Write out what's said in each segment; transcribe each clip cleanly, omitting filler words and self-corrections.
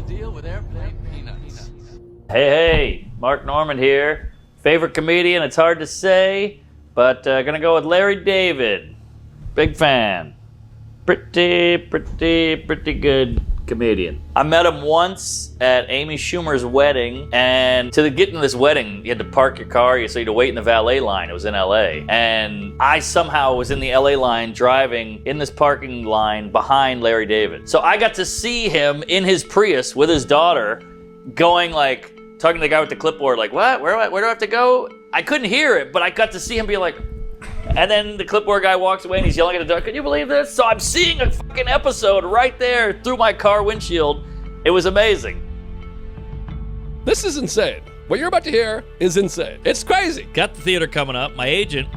deal with airplane peanuts. Hey, Mark Norman here. Favorite comedian, it's hard to say, but gonna go with Larry David. Big fan. Pretty good comedian. I met him once at Amy Schumer's wedding, and to get into this wedding, you had to park your car, so you had to wait in the valet line. It was in LA. And I somehow was in the LA line driving in this parking line behind Larry David. So I got to see him in his Prius with his daughter going like, talking to the guy with the clipboard, like, what? Where do I have to go? I couldn't hear it, but I got to see him be like, and then the clipboard guy walks away and he's yelling at the dog, can you believe this? So I'm seeing a fucking episode right there through my car windshield. It was amazing. This is insane. What you're about to hear is insane. It's crazy. Got the theater coming up. My agent.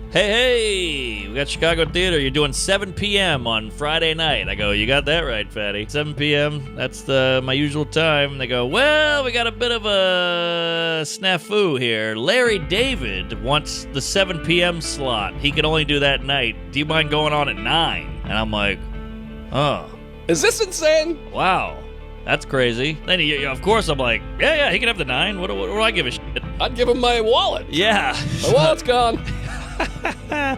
Hey, we got Chicago Theater. You're doing 7 p.m. on Friday night. I go, you got that right, fatty. 7 p.m., that's my usual time. And they go, well, we got a bit of a snafu here. Larry David wants the 7 p.m. slot. He can only do that night. Do you mind going on at 9? And I'm like, oh. Is this insane? Wow. That's crazy. Then, of course, I'm like, yeah, he can have the 9. What do I give a shit? I'd give him my wallet. Yeah. My wallet's gone.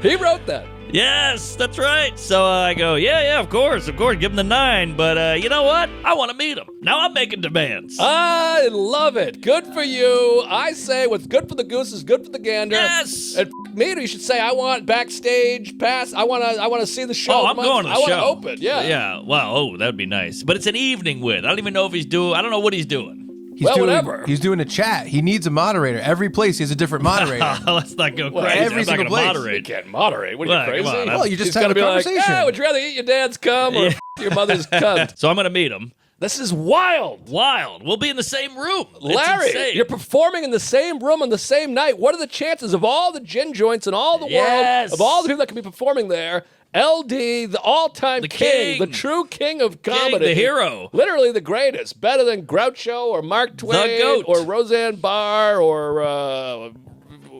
He wrote that. Yes, that's right. So I go, yeah, of course, give him the 9. But you know what? I want to meet him. Now I'm making demands. I love it. Good for you. I say what's good for the goose is good for the gander. Yes. And me, you should say I want backstage pass. I want to see the show. Oh, I'm going to the show. I want to open. Yeah. Yeah. Well, that'd be nice. But it's an evening with. I don't even know if I don't know what he's doing. Whatever. He's doing a chat. He needs a moderator. Every place he has a different moderator. Let's not go crazy. Every I'm single not place. gonna moderate. You can't moderate. What are you, Well, crazy? come on. Well, you just He's have gonna a be like, conversation. would you rather eat your dad's cum or your mother's cunt? So I'm going to meet him. This is wild. Wild. We'll be in the same room. It's Larry, insane. you're performing in the same room on the same night. What are the chances of all the gin joints in all the Yes. world, of all the people that can be performing there? LD, the all-time king, the true king of comedy. the hero. Literally the greatest. Better than Groucho or Mark Twain goat. or Roseanne Barr or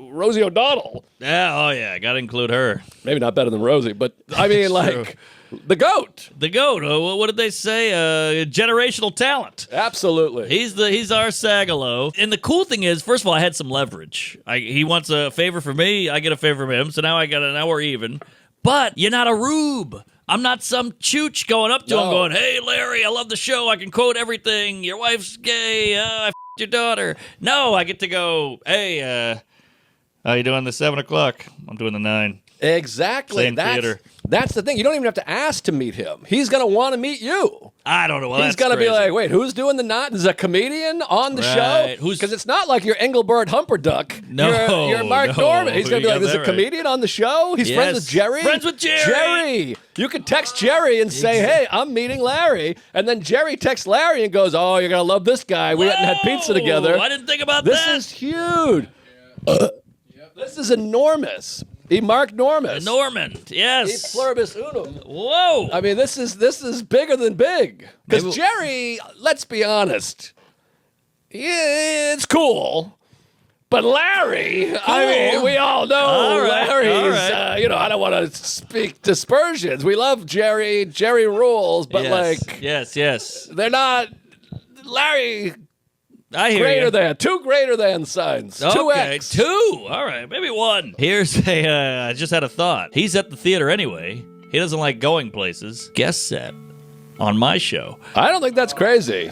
Rosie O'Donnell. Yeah, oh yeah, got to include her. Maybe not better than Rosie, but I mean like the GOAT. The GOAT. What did they say? Generational talent. Absolutely. He's our Sagalo. And the cool thing is, first of all, I had some leverage. He wants a favor from me. I get a favor from him. So now we're even. But you're not a rube. I'm not some chooch going up to him going, hey, Larry, I love the show. I can quote everything. Your wife's gay. I f***ed your daughter. No, I get to go, hey, how you doing the 7 o'clock? I'm doing the 9. Exactly. Same theater. That's the thing. You don't even have to ask to meet him. He's going to want to meet you. I don't know. Well, he's going to be like, wait, who's doing the 9? Is a comedian on the show? Because it's not like you're Engelbert Humperdinck. No. You're Mark Norman. He's going to be like, there's a comedian on the show? He's friends with Jerry? Friends with Jerry. You can text Jerry and say, hey, I'm meeting Larry. And then Jerry texts Larry and goes, oh, you're going to love this guy. We hadn't had pizza together. I didn't think about that. This is huge. This is enormous. Mark Normus. Norman, yes. E pluribus unum. Whoa. I mean, this is bigger than big. Because Jerry, let's be honest, it's cool. But Larry, I mean, we all know Larry's, I don't want to speak dispersions. We love Jerry. Jerry rules. But Yes. they're not, Larry... I hear greater you. than. 2 greater than signs. Okay, 2X. 2. All right, maybe 1. Here's I just had a thought. He's at the theater anyway. He doesn't like going places. Guest set on my show. I don't think that's crazy.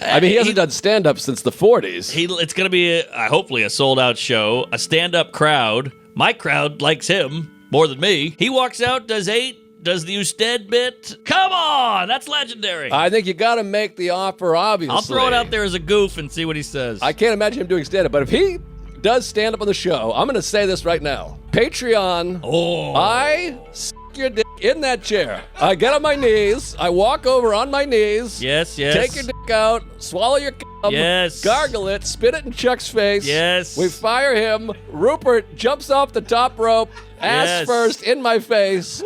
I mean, he hasn't done stand-up since the 40s. It's going to be, hopefully, a sold-out show, a stand-up crowd. My crowd likes him more than me. He walks out, does 8. Does the Usted bit? Come on! That's legendary. I think you got to make the offer, obviously. I'll throw it out there as a goof and see what he says. I can't imagine him doing stand-up, but if he does stand-up on the show, I'm going to say this right now. Patreon, I your dick in that chair. I get on my knees. I walk over on my knees. Yes. Take your dick out. Swallow your cum. Yes. Gargle it. Spit it in Chuck's face. Yes. We fire him. Rupert jumps off the top rope. Ass first in my face.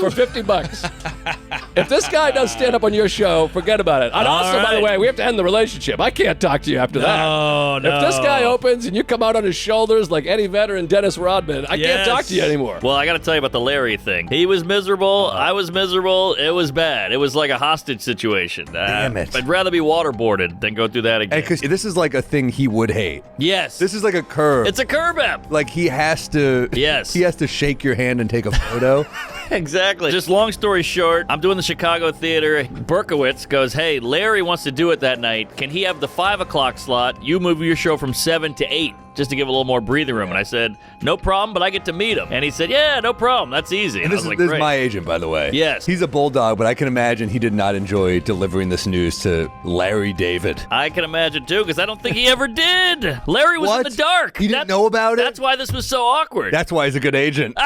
for $50. If this guy does stand up on your show, forget about it. And also, by the way, we have to end the relationship. I can't talk to you after that. No. If this guy opens and you come out on his shoulders like Eddie Vedder and Dennis Rodman, I can't talk to you anymore. Well, I got to tell you about the Larry thing. He was miserable. I was miserable. It was bad. It was like a hostage situation. Damn it. I'd rather be waterboarded than go through that again. Because this is like a thing he would hate. Yes. This is like a curb. It's a curb app. Like he has to. Yes. He has to shake your hand and take a photo. Exactly. Just long story short, I'm doing the Chicago theater. Berkowitz goes, hey, Larry wants to do it that night. Can he have the 5 o'clock slot? You move your show from 7 to 8 just to give a little more breathing room. And I said, no problem, but I get to meet him. And he said, yeah, no problem. That's easy. And this is my agent, by the way. Yes. He's a bulldog, but I can imagine he did not enjoy delivering this news to Larry David. I can imagine, too, because I don't think he ever did. Larry was in the dark. He didn't know about it? That's why this was so awkward. That's why he's a good agent.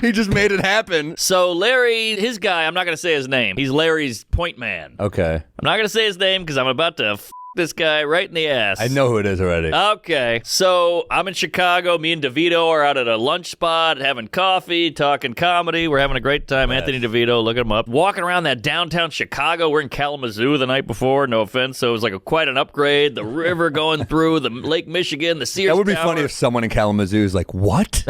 He just made it happen. So Larry, his guy, I'm not going to say his name. He's Larry's point man. Okay. I'm not going to say his name because I'm about to this guy right in the ass. I know who it is already. Okay. So I'm in Chicago. Me and DeVito are out at a lunch spot having coffee, talking comedy. We're having a great time. Yes. Anthony DeVito, look him up. Walking around that downtown Chicago. We're in Kalamazoo the night before, no offense. So it was like quite an upgrade. The river going through, the Lake Michigan, the Sears That would be Tower. funny if someone in Kalamazoo is like, what?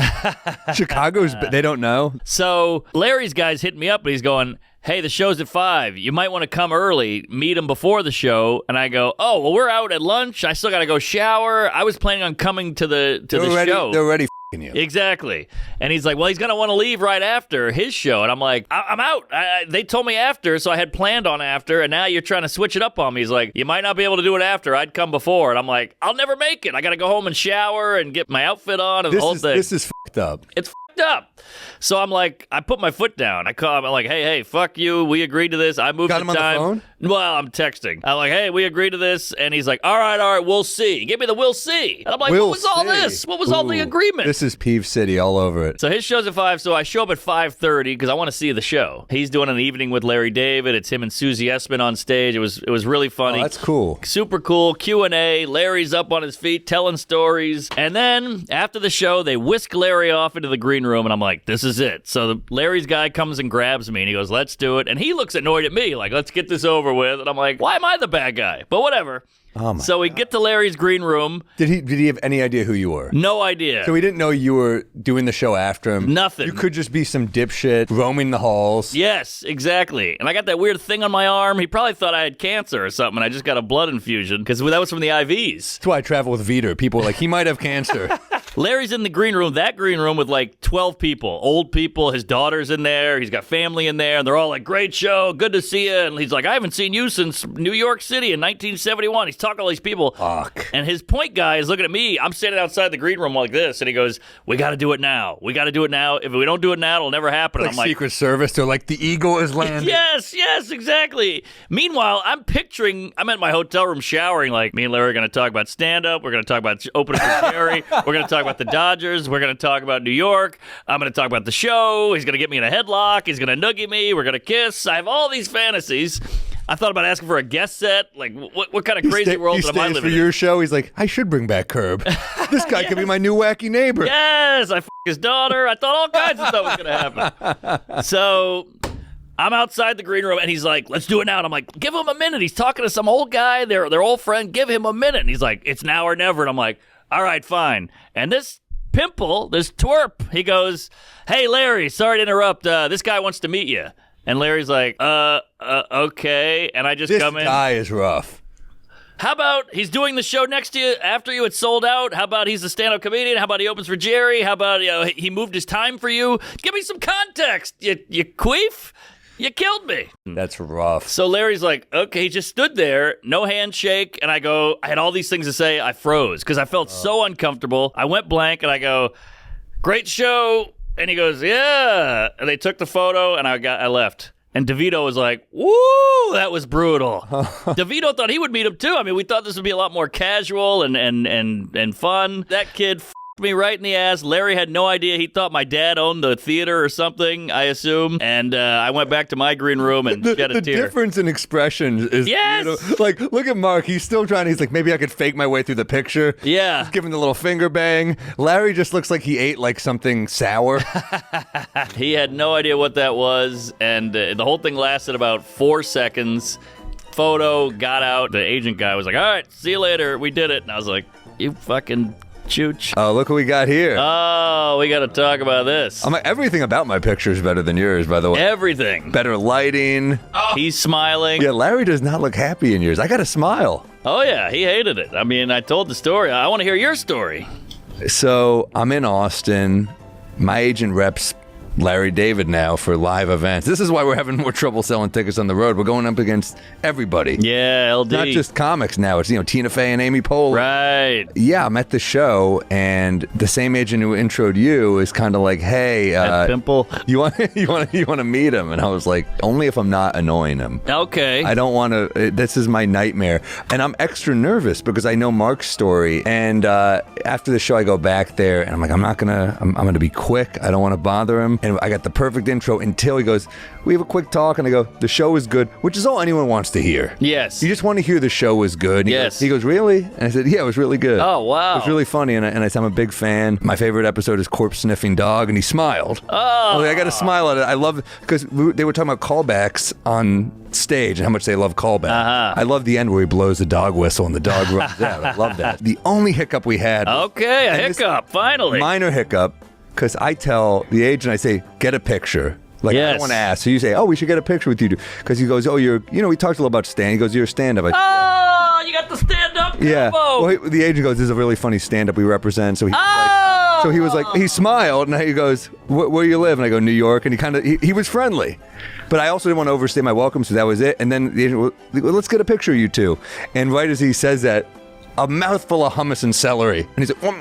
Chicago's, they don't know? So Larry's guy's hitting me up, and he's going, hey, the show's at 5. You might want to come early, meet him before the show. And I go, oh, well, we're out at lunch. I still got to go shower. I was planning on coming to the show. They're already f***ing you. Exactly. And he's like, well, he's going to want to leave right after his show. And I'm like, I'm out. They told me after, so I had planned on after, and now you're trying to switch it up on me. He's like, you might not be able to do it after. I'd come before. And I'm like, I'll never make it. I got to go home and shower and get my outfit on and the whole thing. This is f***ed up. It's f***ed up. So I'm like, I put my foot down. I'm like, hey, fuck you. We agreed to this. I moved Got the him on time. the phone? Well, I'm texting. I'm like, hey, we agreed to this. And he's like, all right, we'll see. Give me the we'll see. And I'm like, what was all this? What was all the agreement? This is Peeve City all over it. So his show's at 5, so I show up at 5:30 because I want to see the show. He's doing an evening with Larry David. It's him and Susie Essman on stage. It was really funny. Oh, that's cool. Super cool. Q&A. Larry's up on his feet telling stories. And then after the show, they whisk Larry off into the green room, and I'm like, this is it. So Larry's guy comes and grabs me, and he goes, let's do it. And he looks annoyed at me, like, let's get this over with. And I'm like, why am I the bad guy? But whatever. Oh my so we get to Larry's green room. Did he have any idea who you were? No idea. So he didn't know you were doing the show after him? Nothing. You could just be some dipshit roaming the halls. Yes, exactly. And I got that weird thing on my arm. He probably thought I had cancer or something, and I just got a blood infusion because that was from the IVs. That's why I travel with Viter. People are like, he might have cancer. Larry's in the green room, that green room with like 12 people, old people. His daughter's in there. He's got family in there, and they're all like, great show, good to see you. And he's like, I haven't seen you since New York City in 1971. He's talking to all these people. Fuck. And his point guy is looking at me. I'm standing outside the green room like this, and he goes, we got to do it now. We got to do it now. If we don't do it now, it'll never happen. Like I'm like, Secret Service, they're like, the eagle is landing. Yes, exactly. Meanwhile, I'm at my hotel room showering, like, me and Larry are going to talk about stand-up. We're going to talk about opening for Jerry. We're going to talk about the Dodgers. We're going to talk about New York. I'm going to talk about the show. He's going to get me in a headlock. He's going to noogie me. We're going to kiss. I have all these fantasies. I thought about asking for a guest set. Like, what kind of crazy world am I living in? For your show, he's like, I should bring back Curb. This guy could be my new wacky neighbor. Yes, I his daughter. I thought all kinds of stuff was going to happen. So I'm outside the green room, and he's like, let's do it now. And I'm like, give him a minute. He's talking to some old guy, their old friend. Give him a minute. And he's like, it's now or never. And I'm like, all right, fine. And this pimple, this twerp, he goes, hey, Larry, sorry to interrupt. This guy wants to meet you. And Larry's like, okay. And I just come in. This guy is rough. How about he's doing the show next to you after you? It's sold out. How about he's a stand-up comedian? How about he opens for Jerry? How about he moved his time for you? Give me some context, you queef. You killed me. That's rough. So Larry's like, okay, he just stood there, no handshake. And I had all these things to say. I froze because I felt so uncomfortable. I went blank, and I go, great show. And he goes, yeah. And they took the photo, and I left. And DeVito was like, woo, that was brutal. DeVito thought he would meet him too. I mean, we thought this would be a lot more casual and fun. That kid me right in the ass. Larry had no idea. He thought my dad owned the theater or something, I assume. And I went back to my green room and shed a the tear. difference in expression is, Yes! like, look at Mark. He's still trying. He's like, maybe I could fake my way through the picture. Yeah. He's giving the little finger bang. Larry just looks like he ate like something sour. He had no idea what that was, and the whole thing lasted about 4 seconds. Photo got out. The agent guy was like, all right, see you later. We did it. And I was like, you fucking chooch. Oh, look what we got here. Oh, we got to talk about this. Everything about my picture is better than yours, by the way. Everything. Better lighting. He's smiling. Yeah, Larry does not look happy in yours. I got to smile. Oh, yeah, he hated it. I mean, I told the story. I want to hear your story. So I'm in Austin. My agent reps Larry David now for live events. This is why we're having more trouble selling tickets on the road. We're going up against everybody. Yeah, LD. Not just comics now. It's, Tina Fey and Amy Poehler. Right. Yeah, I'm at the show, and the same agent who introed you is kind of like, "Hey, That pimple. you want to meet him?" And I was like, "Only if I'm not annoying him." Okay. I don't want to. This is my nightmare, and I'm extra nervous because I know Mark's story. And after the show, I go back there, and I'm like, I'm gonna be quick. I don't want to bother him. And I got the perfect intro until he goes, "We have a quick talk," and I go, "The show is good," which is all anyone wants to hear. Yes. You just want to hear the show was good. And Yes. He goes, "Really?" And I said, "Yeah, it was really good." Oh, wow. It was really funny, and I said, "I'm a big fan. My favorite episode is Corpse Sniffing Dog," and he smiled. Oh. I was like, I got to smile at it. I love it because they were talking about callbacks on stage and how much they love callbacks. I love the end where he blows the dog whistle and the dog runs out. I love that. The only hiccup we had. Okay, a and this hiccup, finally. Minor hiccup, because I tell the agent, I say, "Get a picture." Like, I Yes. don't want to ask. So you say, "Oh, we should get a picture with you." Because he goes, "Oh, we talked a little about stand." He goes, "You're a stand-up." Oh, you got the stand-up Yeah. combo. Well, the agent goes, "This is a really funny stand-up we represent." So he was like, he smiled, and he goes, "Where you live?" And I go, "New York." And he was friendly. But I also didn't want to overstay my welcome, so that was it. And then the agent, "Well, let's get a picture of you two." And right as he says that, a mouthful of hummus and celery. And he's like,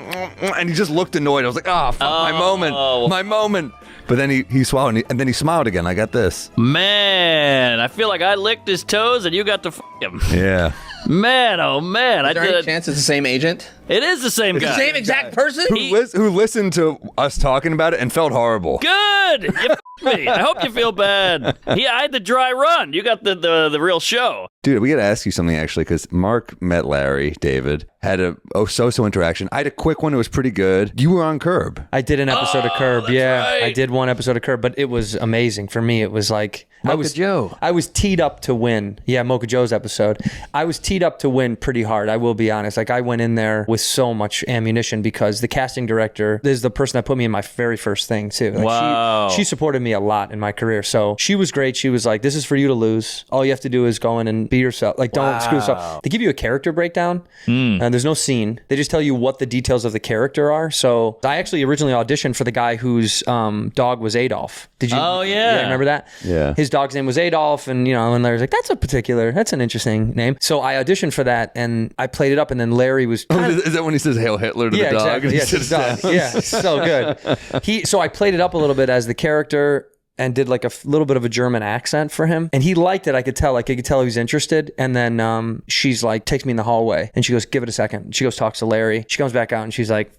and he just looked annoyed. I was like, "Oh, fuck, my moment. But then he swallowed, and then he smiled again. I got this. Man, I feel like I licked his toes and you got to f him. Yeah. Man, oh man. Is there any chance it's the same agent? It is the same guy. Same exact person? Who listened to us talking about it and felt horrible. Good. You f***ed me. I hope you feel bad. I had the dry run. You got the real show. Dude, we got to ask you something, actually, because Mark met Larry David, had a so-so interaction. I had a quick one. It was pretty good. You were on Curb. I did an episode of Curb. Yeah, right. I did one episode of Curb, but it was amazing for me. It was like I was teed up to win. Yeah, Mocha Joe's episode. I was teed up to win pretty hard. I will be honest. Like, I went in there with so much ammunition because the casting director is the person that put me in my very first thing too. Like, Wow. She supported me a lot in my career. So she was great. She was like, "This is for you to lose. All you have to do is go in and be yourself. Like, don't screw yourself." They give you a character breakdown. And there's no scene. They just tell you what the details of the character are. So I actually originally auditioned for the guy whose dog was Adolf. Did you? Oh, yeah. Remember that? Yeah. His dog's name was Adolf, and and Larry's like, that's an interesting name. So I auditioned for that, and I played it up, and then Larry was Is that when he says "Hail Hitler" to the dog? Exactly. Yes, his dog. Yeah, so good. So I played it up a little bit as the character and did like a little bit of a German accent for him. And he liked it. I could tell he was interested. And then she's like, takes me in the hallway and she goes, "Give it a second." She goes, talks to Larry. She comes back out and she's like,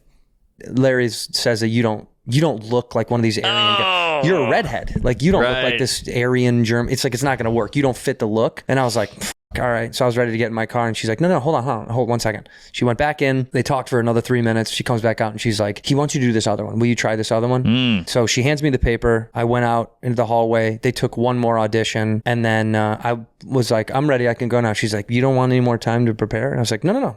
"Larry says that you don't look like one of these Aryan guys. You're a redhead. Like, you don't look like this Aryan German. It's like, it's not going to work. You don't fit the look." And I was like, all right. So I was ready to get in my car and she's like, no, hold on, hold 1 second. She went back in. They talked for another 3 minutes. She comes back out and she's like, "He wants you to do this other one. Will you try this other one?" So she hands me the paper. I went out into the hallway. They took one more audition. And then I was like, "I'm ready. I can go now." She's like, "You don't want any more time to prepare?" And I was like, no.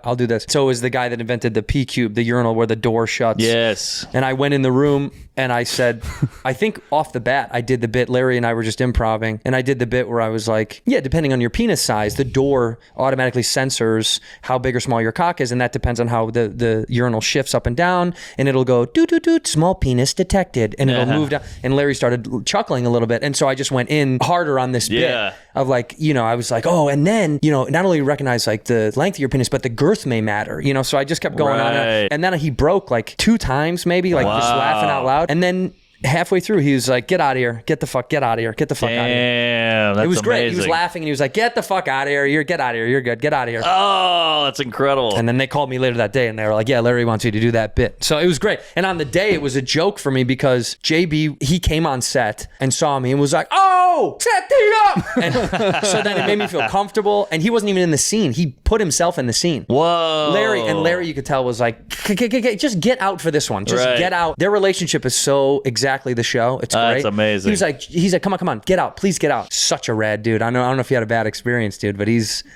I'll do this. So it was the guy that invented the P cube, the urinal where the door shuts. Yes. And I went in the room and I said, I think off the bat, I did the bit. Larry and I were just improving. And I did the bit where I was like, yeah, depending on your penis size, the door automatically censors how big or small your cock is. And that depends on how the urinal shifts up and down. And it'll go, doot, doot, doot, small penis detected. And it'll move down. And Larry started chuckling a little bit. And so I just went in harder on this bit of like, I was like, oh, and then, not only recognize like the length of your penis, but the girth may matter, so I just kept going on. And then he broke like 2 times maybe, like just laughing out loud. And then halfway through, he was like, get out of here. Get the fuck out of here. Get the fuck out of here. Damn, that's It was great. He was amazing. laughing and he was like, get the fuck out of here. Get out of here. You're good. Get out of here. Oh, that's incredible. And then they called me later that day and they were like, yeah, Larry wants you to do that bit. So it was great. And on the day, it was a joke for me because JB, he came on set and saw me and was like, oh, set thee up. And so then it made me feel comfortable. And he wasn't even in the scene. He put himself in the scene. Whoa. Larry, you could tell, was like, just get out for this one. Just Right. get out. Their relationship is so exactly the show. It's great. That's amazing. He's like, come on, get out. Please get out. Such a rad dude. I don't know if you had a bad experience, dude, but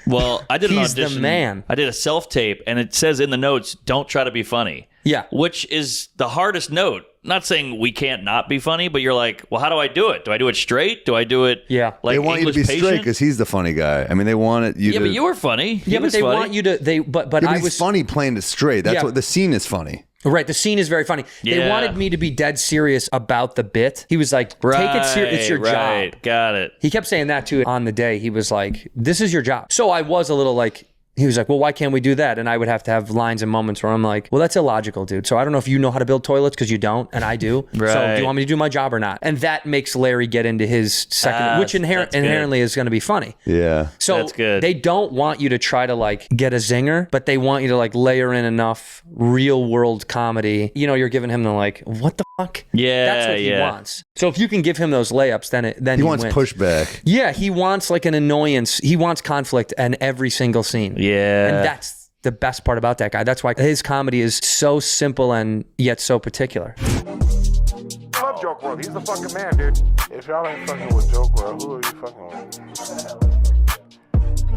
Well, I did an he's audition. the man. I did a self-tape, and it says in the notes, don't try to be funny. Yeah. Which is the hardest note. Not saying we can't not be funny, but you're like, well, how do I do it? Do I do it straight? Do I do it Yeah. like They want English you to be patient? straight because he's the funny guy. I mean, they want you Yeah, to. but you were funny. Yeah, but they want you to. But Yeah, I but was he's funny playing it straight. That's Yeah. what the scene is funny. right. The scene is very funny. They Yeah. wanted me to be dead serious about the bit. He was like, "Take it serious. It's your right. job." Got it. He kept saying that too on the day. He was like, "This is your job." So I was a little like. He was like, well, why can't we do that? And I would have to have lines and moments where I'm like, well, that's illogical, dude. So I don't know if you know how to build toilets because you don't, and I do. So do Right. you want me to do my job or not? And that makes Larry get into his second, which that's good. inherently is going to be funny. Yeah. So That's good. they don't want you to try to like get a zinger, but they want you to like layer in enough real world comedy. You know, you're giving him the like, what the fuck? Yeah, That's what he yeah. wants. So if you can give him those layups, then He wants wins. pushback. Yeah, he wants like an annoyance. He wants conflict in every single scene. Yeah. And that's the best part about that guy. That's why his comedy is so simple and yet so particular. I love Joke World. He's the fucking man, dude. If y'all ain't fucking with Joke World, who are you fucking with?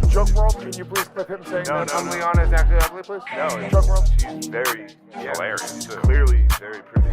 Joke World, can you please clip him saying that I'm Leon is actually ugly, please? No, Joke World. She's very hilarious. Clearly very pretty.